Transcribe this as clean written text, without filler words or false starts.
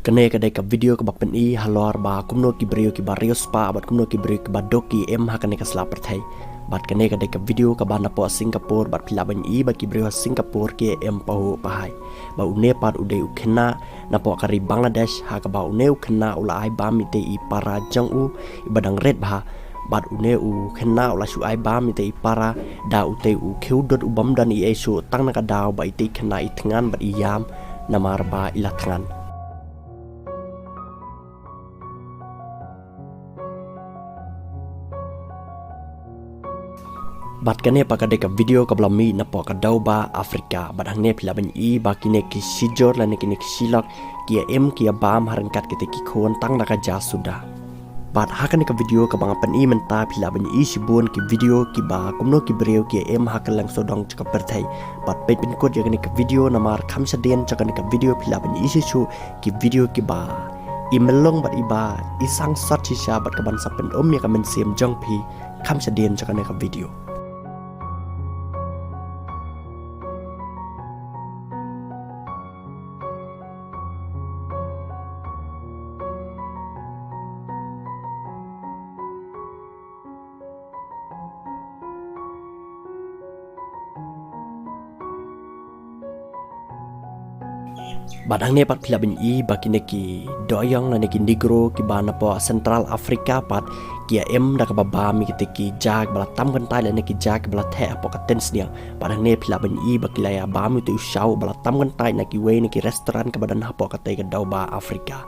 Kene kadai ka video ka bapen I halor ba kumno ki brio ki bario spa bat kumno ki brio ki badoki em ha kane ka slap perthai bat kene kadai ka video ka bana po Singapore bat pilaban I ba ki brio Singapore ke em pahu pahai ba une pat ude ukena na po kari Bangladesh ha ka ba une ukena ula ai ba mi te I para jang u ibadang red ba bat une u kena ula su ai ba mi te I para da ute u keudot ubam dan I esu tang na ka daw ba ite kena I tngan bat I yam namar ba ila tngan bat kane pakade ka video ka blami na po ka daw ba Afrika bat hangne pilaban I ba kine ki sijor la ne kine ki silak ki em ki bam harangkat kite ki khon tang na ka ja sudah bat hakane ka video ka bang pan I menta pilaban I sibun ki video ki ba kumno ki breu ki em hakalang sodong chaka perthai bat pet pin ko jagane ka video namar kham saden chakane ka video pilaban I sisu ki video ki ba imelong bat iba isang sat sisa bat kaban sapen ya ka men sim jong pi kham saden chakane ka video Badang ne pat pilabin I baki neki doyong na neki negro ki bana po Central Africa pat kia em da ka baba mi ki jag bala tam kan tai la neki jag bala the po ka tens nia badang ne pilabin I baki la ya ba mi tu shau bala tam kan tai na ki we neki restaurant ka badan ha po ka te ka daw ba Afrika